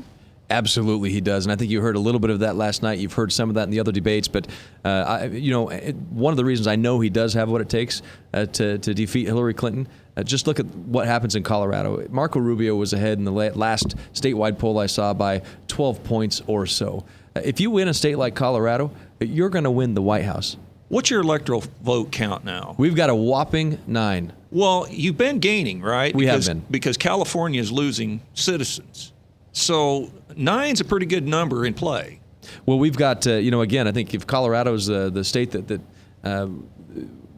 L: Absolutely, he does, and I think you heard a little bit of that last night. You've heard some of that in the other debates, but one of the reasons I know he does have what it takes to defeat Hillary Clinton. Just look at what happens in Colorado. Marco Rubio was ahead in the last statewide poll I saw by 12 points or so. If you win a state like Colorado, you're going to win the White House.
D: What's your electoral vote count now?
L: We've got a whopping 9.
D: Well, you've been gaining, right?
L: We have been.
D: Because California is losing citizens. So 9's a pretty good number in play.
L: Well, we've got, again, I think if Colorado's the state that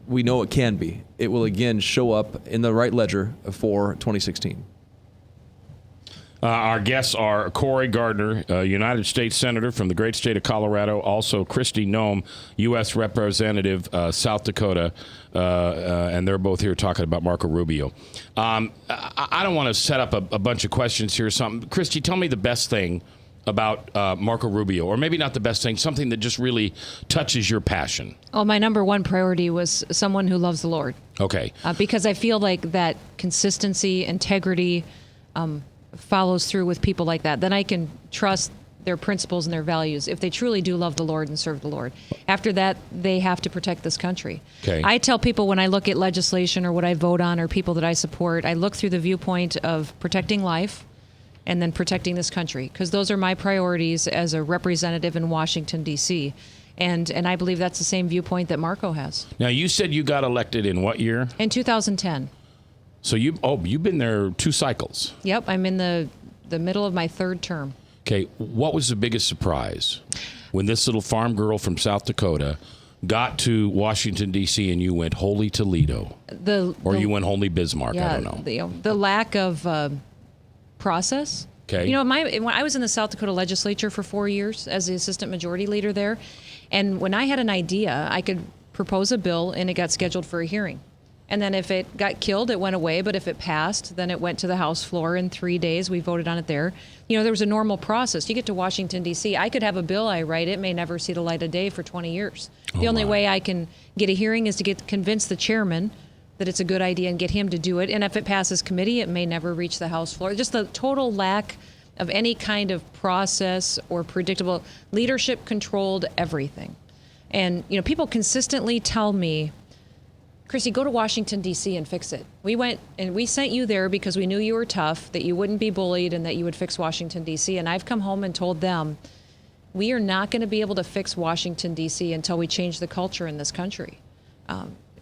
L: we know it can be, it will again show up in the right ledger for 2016.
B: Our guests are Cory Gardner, United States Senator from the great state of Colorado, also Kristi Noem, U.S. Representative, South Dakota, and they're both here talking about Marco Rubio. I don't want to set up a bunch of questions here or something. Kristi, tell me the best thing about Marco Rubio, or maybe not the best thing, something that just really touches your passion.
K: Well, my number one priority was someone who loves the Lord.
B: Okay.
K: Because I feel like that consistency, integrity, follows through with people like that. Then I can trust their principles and their values if they truly do love the Lord and serve the Lord. After that, they have to protect this country.
B: Okay.
K: I tell people when I look at legislation or what I vote on or people that I support, I look through the viewpoint of protecting life and then protecting this country, because those are my priorities as a representative in Washington, D.C. And I believe that's the same viewpoint that Marco has.
B: Now, you said you got elected in what year?
K: In 2010.
B: So you've been there 2 cycles.
K: Yep, I'm in the middle of my 3rd term.
B: Okay, what was the biggest surprise when this little farm girl from South Dakota got to Washington, D.C., and you went holy Toledo? You went holy Bismarck,
K: yeah,
B: I don't know.
K: The lack of process.
B: Okay.
K: When I was in the South Dakota legislature for 4 years as the assistant majority leader there, and when I had an idea, I could propose a bill and it got scheduled for a hearing. And then if it got killed, it went away. But if it passed, then it went to the House floor in 3 days. We voted on it there. There was a normal process. You get to Washington, D.C., I could have a bill I write. It may never see the light of day for 20 years. The only way I can get a hearing is to convince the chairman that it's a good idea and get him to do it. And if it passes committee, it may never reach the House floor. Just the total lack of any kind of process or predictable leadership controlled everything. And, people consistently tell me, Kristi, go to Washington, D.C. and fix it. We went and we sent you there because we knew you were tough, that you wouldn't be bullied, and that you would fix Washington, D.C. And I've come home and told them, we are not going to be able to fix Washington, D.C. until we change the culture in this country.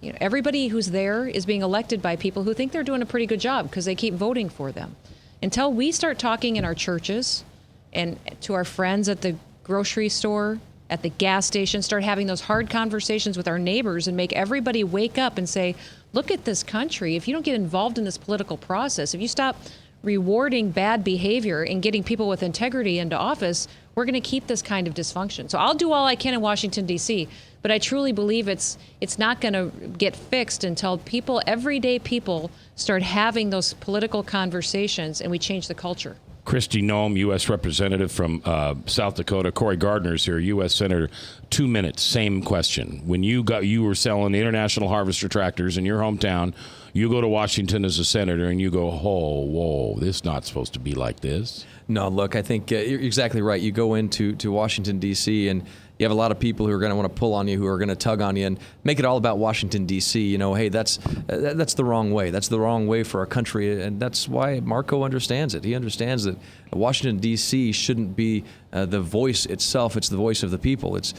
K: Everybody who's there is being elected by people who think they're doing a pretty good job because they keep voting for them. Until we start talking in our churches and to our friends at the grocery store, at the gas station, start having those hard conversations with our neighbors and make everybody wake up and say, look at this country. If you don't get involved in this political process, if you stop rewarding bad behavior and getting people with integrity into office, we're going to keep this kind of dysfunction. So I'll do all I can in Washington, D.C., but I truly believe it's not going to get fixed until everyday people, start having those political conversations and we change the culture.
B: Kristi Noem, U.S. Representative from South Dakota. Cory Gardner is here, U.S. Senator. 2 minutes, same question. When you were selling the International Harvester tractors in your hometown, you go to Washington as a senator and you go, oh, whoa, this is not supposed to be like this.
L: No, look, I think you're exactly right. You go into Washington, D.C., and you have a lot of people who are going to want to pull on you, who are going to tug on you and make it all about Washington, D.C. You know, hey, that's the wrong way. That's the wrong way for our country, and that's why Marco understands it. He understands that Washington, D.C. shouldn't be the voice itself. It's the voice of the people. It's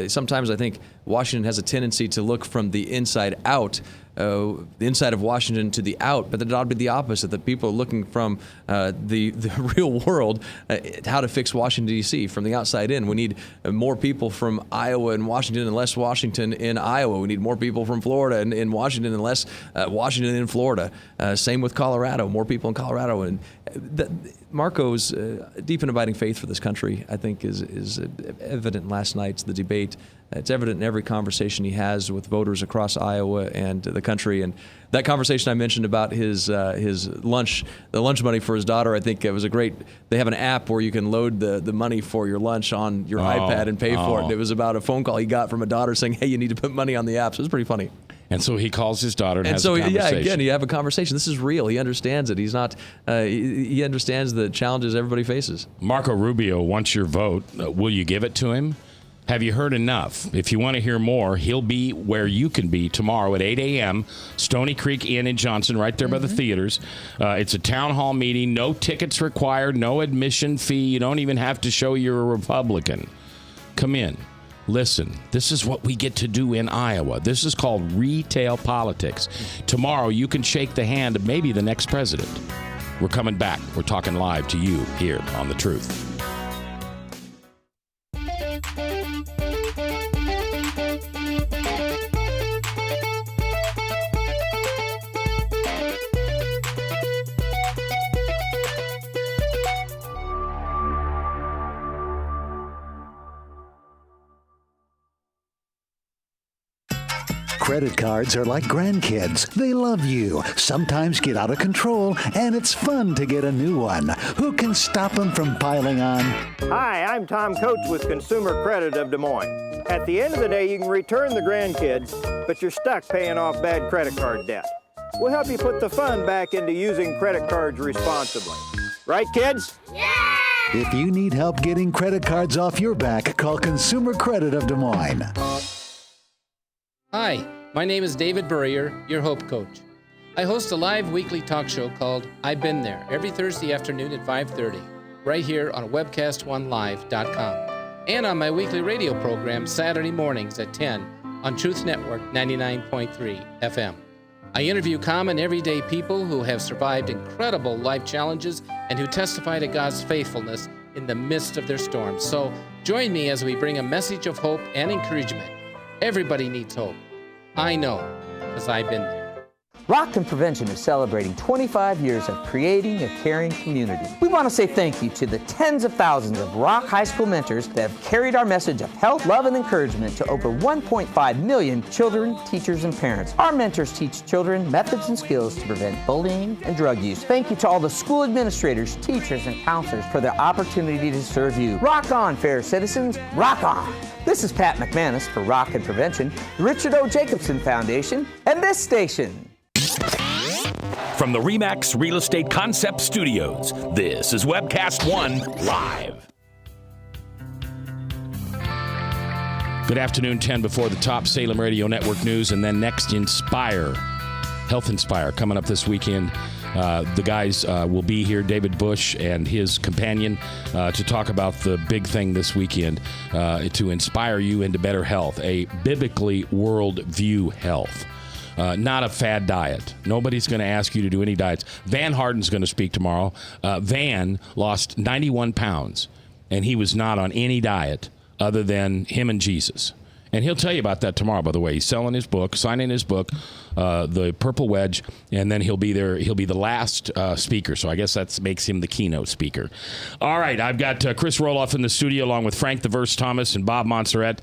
L: sometimes I think Washington has a tendency to look from the inside out, the inside of Washington to the out, but it ought to be the opposite, that people are looking from the real world, how to fix Washington, D.C., from the outside in. We need more people from Iowa and Washington and less Washington in Iowa. We need more people from Florida and in Washington and less Washington in Florida. Same with Colorado, more people in Colorado. And Marco's deep and abiding faith for this country, I think, is evident last night's the debate. It's evident in every conversation he has with voters across Iowa and the country. And that conversation I mentioned about his lunch, the lunch money for his daughter, I think it was a great. They have an app where you can load the money for your lunch on your iPad and pay for it. And it was about a phone call he got from a daughter saying, "Hey, you need to put money on the app." So it was pretty funny.
B: And so he calls his daughter and has a conversation.
L: Yeah, again, you have a conversation. This is real. He understands it. He's not. He understands the challenges everybody faces.
B: Marco Rubio wants your vote. Will you give it to him? Have you heard enough? If you want to hear more, he'll be where you can be tomorrow at 8 a.m., Stony Creek Inn in Johnson, right there by the theaters. It's a town hall meeting. No tickets required, no admission fee. You don't even have to show you're a Republican. Come in. Listen, this is what we get to do in Iowa. This is called retail politics. Tomorrow, you can shake the hand of maybe the next president. We're coming back. We're talking live to you here on The Truth.
F: Credit cards are like grandkids. They love you, sometimes get out of control, and it's fun to get a new one. Who can stop them from piling on?
G: Hi, I'm Tom Coates with Consumer Credit of Des Moines. At the end of the day, you can return the grandkids, but you're stuck paying off bad credit card debt. We'll help you put the fun back into using credit cards responsibly. Right, kids?
F: Yeah! If you need help getting credit cards off your back, call Consumer Credit of Des Moines.
H: Hi, my name is David Burrier, your Hope Coach. I host a live weekly talk show called I've Been There every Thursday afternoon at 5:30, right here on webcast1live.com, and on my weekly radio program Saturday mornings at 10 on Truth Network 99.3 FM. I interview common everyday people who have survived incredible life challenges and who testify to God's faithfulness in the midst of their storms. So join me as we bring a message of hope and encouragement. Everybody needs hope. I know, because I've been there.
I: Rockton Prevention is celebrating 25 years of creating a caring community. We want to say thank you to the tens of thousands of Rock High School mentors that have carried our message of health, love, and encouragement to over 1.5 million children, teachers, and parents. Our mentors teach children methods and skills to prevent bullying and drug use. Thank you to all the school administrators, teachers, and counselors for their opportunity to serve you. Rock on, fair citizens. Rock on. This is Pat McManus for Rockton Prevention, the Richard O. Jacobson Foundation, and this station.
J: From the RE/MAX Real Estate Concept Studios, this is Webcast 1 Live.
B: Good afternoon, 10 before the top Salem Radio Network news, and then next Inspire, Health Inspire, coming up this weekend. The guys will be here, David Bush and his companion, to talk about the big thing this weekend, to inspire you into better health, a biblically worldview health. Not a fad diet. Nobody's going to ask you to do any diets. Van Harden's going to speak tomorrow. Van lost 91 pounds, and he was not on any diet other than him and Jesus. And he'll tell you about that tomorrow, by the way. He's signing his book, The Purple Wedge, and then he'll be there. He'll be the last speaker, so I guess that makes him the keynote speaker. All right, I've got Chris Roloff in the studio along with Frank the Verse Thomas and Bob Montserrat.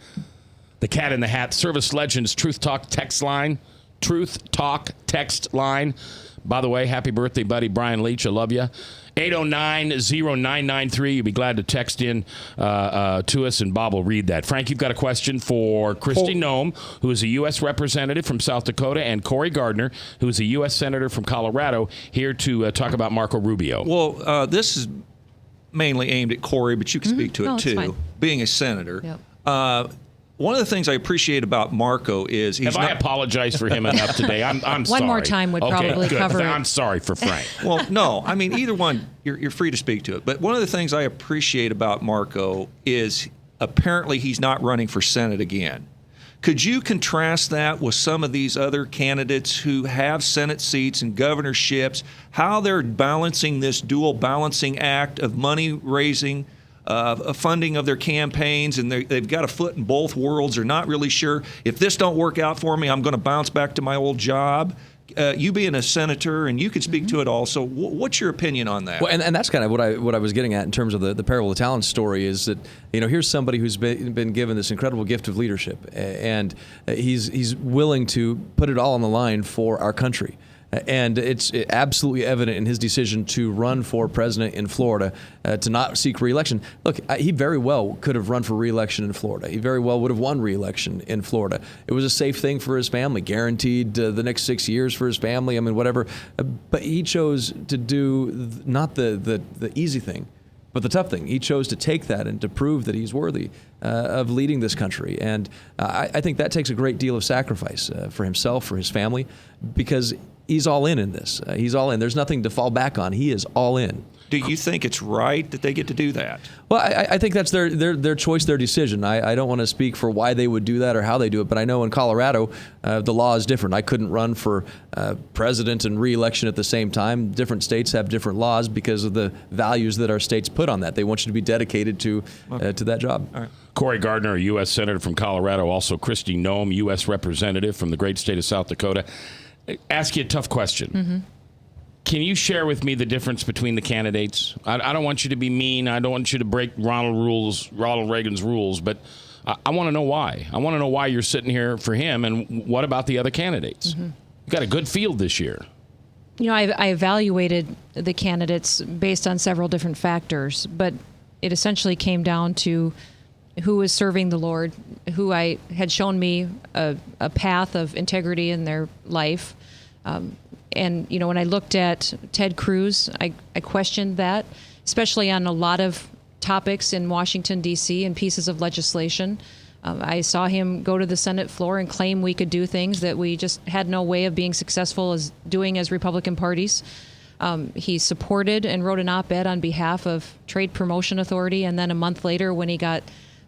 B: The Cat in the Hat, Service Legends, Truth Talk text line. By the way, happy birthday, buddy, Brian Leach. I love you. 809-0993. You'll be glad to text in to us, and Bob will read that. Frank, you've got a question for Kristi Noem, who is a U.S. representative from South Dakota, and Cory Gardner, who is a U.S. senator from Colorado, here to talk about Marco Rubio.
D: Well, this is mainly aimed at Cory, but you can speak to it, too.
K: Fine.
D: Being a senator.
K: Yep.
D: One of the things I appreciate about Marco is he's
B: I apologized for him enough today? I'm sorry.
K: One more time would probably cover it.
B: I'm sorry for Frank.
D: Well, no. I mean, either one, you're free to speak to it. But one of the things I appreciate about Marco is apparently he's not running for Senate again. Could you contrast that with some of these other candidates who have Senate seats and governorships, how they're balancing this dual balancing act of money raising, funding of their campaigns, and they've got a foot in both worlds. They're not really sure, if this don't work out for me, I'm going to bounce back to my old job. You being a senator, and you could speak to it also, what's your opinion on that?
L: Well, and that's kind of what I was getting at in terms of the parable of the talents story, is that, here's somebody who's been given this incredible gift of leadership, and he's willing to put it all on the line for our country. And it's absolutely evident in his decision to run for president in Florida, to not seek re-election. Look, he very well could have run for re-election in Florida. He very well would have won re-election in Florida. It was a safe thing for his family, guaranteed the next 6 years for his family. I mean, whatever. But he chose to do not the easy thing, but the tough thing. He chose to take that and to prove that he's worthy of leading this country. And I think that takes a great deal of sacrifice for himself, for his family, because he's all in this. He's all in. There's nothing to fall back on. He is all in.
D: Do you think it's right that they get to do that?
L: Well, I think that's their choice, their decision. I don't want to speak for why they would do that or how they do it, but I know in Colorado, the law is different. I couldn't run for president and re-election at the same time. Different states have different laws because of the values that our states put on that. They want you to be dedicated to that job.
D: All right.
B: Cory Gardner, a U.S. senator from Colorado, also Kristi Noem, U.S. representative from the great state of South Dakota. Ask you a tough question.
K: Mm-hmm.
B: Can you share with me the difference between the candidates? I don't want you to be mean. I don't want you to break Ronald Reagan's rules, but I want to know why. I want to know why you're sitting here for him, and what about the other candidates?
K: Mm-hmm.
B: You've got a good field this year.
K: I evaluated the candidates based on several different factors, but it essentially came down to who was serving the Lord, who I had shown me a path of integrity in their life. And, when I looked at Ted Cruz, I questioned that, especially on a lot of topics in Washington, D.C. and pieces of legislation. I saw him go to the Senate floor and claim we could do things that we just had no way of being successful as doing as Republican parties. He supported and wrote an op-ed on behalf of Trade Promotion Authority, and then a month later, when he got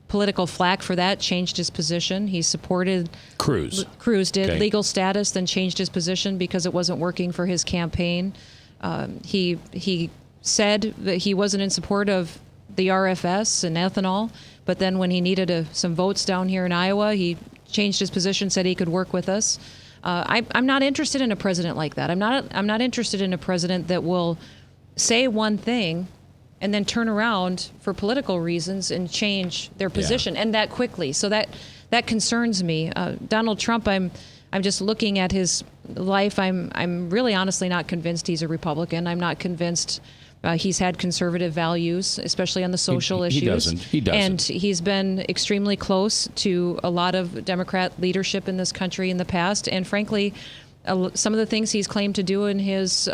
K: political flack for that, changed his position. He supported Cruz did okay. Legal status, then changed his position because it wasn't working for his campaign. He said that he wasn't in support of the RFS and ethanol, but then when he needed some votes down here in Iowa, he changed his position, said he could work with us. I'm not interested in a president like that. I'm not interested in a president that will say one thing and then turn around for political reasons and change their position, and that quickly. So that concerns me. Donald Trump, I'm just looking at his life. I'm really honestly not convinced he's a Republican. I'm not convinced he's had conservative values, especially on the social issues.
B: He doesn't.
K: And he's been extremely close to a lot of Democrat leadership in this country in the past. And frankly, some of the things he's claimed to do in his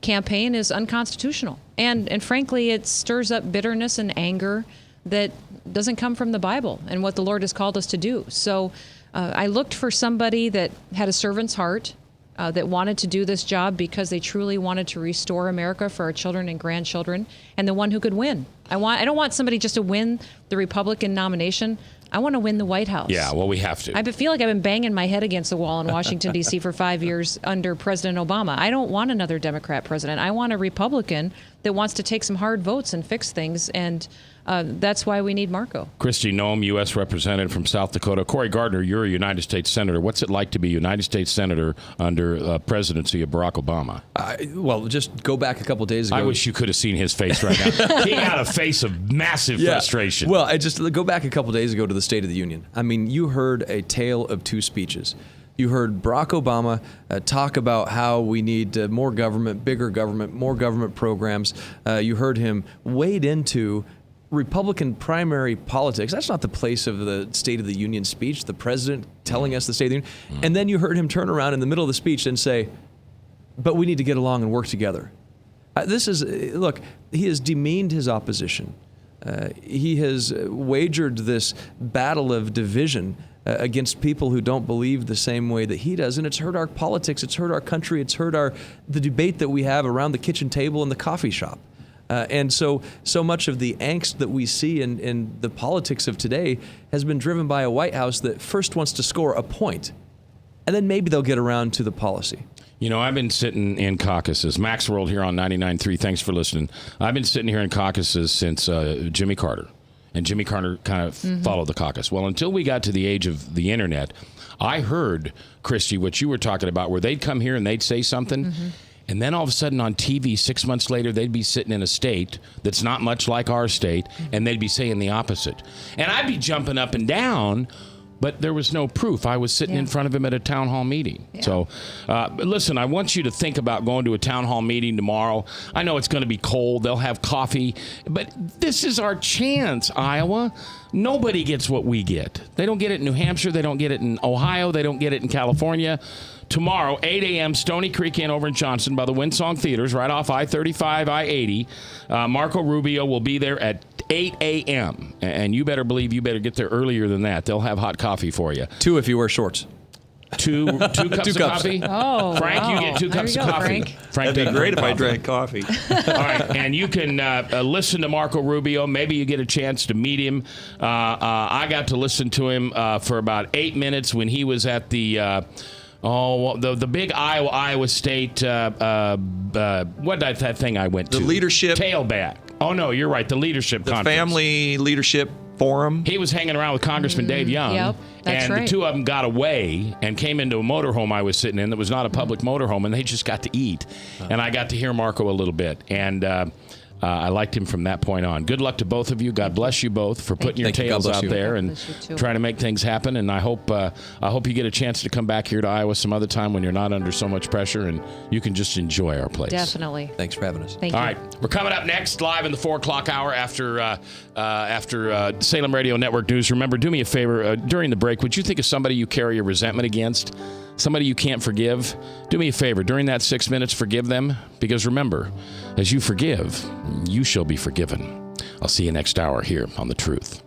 K: campaign is unconstitutional. And frankly, it stirs up bitterness and anger that doesn't come from the Bible and what the Lord has called us to do. So I looked for somebody that had a servant's heart, that wanted to do this job because they truly wanted to restore America for our children and grandchildren, and the one who could win. I don't want somebody just to win the Republican nomination. I want to win the White House.
B: Yeah, well, we have to.
K: I feel like I've been banging my head against the wall in Washington, D.C. for 5 years under President Obama. I don't want another Democrat president. I want a Republican that wants to take some hard votes and fix things. And that's why we need Marco.
B: Kristi Noem, U.S. Representative from South Dakota. Cory Gardner, you're a United States Senator. What's it like to be a United States Senator under presidency of Barack Obama?
L: Well, just go back a couple days ago.
B: I wish you could have seen his face right now. He had a face of massive frustration.
L: Well, I just go back a couple days ago to the State of the Union. I mean, you heard a tale of two speeches. You heard Barack Obama talk about how we need more government, bigger government, more government programs. You heard him wade into Republican primary politics. That's not the place of the State of the Union speech, the president telling us the State of the Union. And then you heard him turn around in the middle of the speech and say, but we need to get along and work together. Look, he has demeaned his opposition. He has wagered this battle of division against people who don't believe the same way that he does. And it's hurt our politics, it's hurt our country, it's hurt the debate that we have around the kitchen table and the coffee shop. And so much of the angst that we see in the politics of today has been driven by a White House that first wants to score a point, and then maybe they'll get around to the policy.
B: You know, I've been sitting in caucuses. Max World here on 99.3. Thanks for listening. I've been sitting here in caucuses since Jimmy Carter. And Jimmy Carter kind of followed the caucus. Well, until we got to the age of the internet, I heard, Kristi, what you were talking about, where they'd come here and they'd say something, and then all of a sudden on TV, 6 months later, they'd be sitting in a state that's not much like our state, and they'd be saying the opposite. And I'd be jumping up and down, but there was no proof. I was sitting in front of him at a town hall meeting. Yeah. So, listen, I want you to think about going to a town hall meeting tomorrow. I know it's going to be cold. They'll have coffee. But this is our chance, Iowa. Nobody gets what we get. They don't get it in New Hampshire. They don't get it in Ohio. They don't get it in California. Tomorrow, 8 a.m., Stony Creek Inn over in Johnson by the Windsong Theaters, right off I-35, I-80. Marco Rubio will be there at 8 a.m. And you better believe you better get there earlier than that. They'll have hot coffee for you.
L: 2 if you wear shorts.
B: Two cups of coffee?
K: Oh,
B: Frank,
K: wow.
B: you get 2 cups of coffee. Frank,
D: that'd be great if I drank coffee.
B: All right, and you can listen to Marco Rubio. Maybe you get a chance to meet him. I got to listen to him for about 8 minutes when he was at the big Iowa State, what that thing I went to?
D: The leadership.
B: Tailback. Oh, no, you're right. The leadership conference.
D: The Family Leadership Forum.
B: He was hanging around with Congressman Dave Young.
K: Yep, that's
B: and
K: right.
B: the two of them got away and came into a motorhome I was sitting in that was not a public motorhome, and they just got to eat. And I got to hear Marco a little bit. And I liked him from that point on. Good luck to both of you. God bless you both for putting your tails out there and trying to make things happen. And I hope you get a chance to come back here to Iowa some other time when you're not under so much pressure and you can just enjoy our place.
K: Definitely.
L: Thanks for having us.
K: Thank you.
B: All right, we're coming up next live in the 4 o'clock hour after Salem Radio Network News. Remember, do me a favor during the break. Would you think of somebody you carry a resentment against? Somebody you can't forgive? Do me a favor. During that 6 minutes, forgive them. Because remember, as you forgive, you shall be forgiven. I'll see you next hour here on The Truth.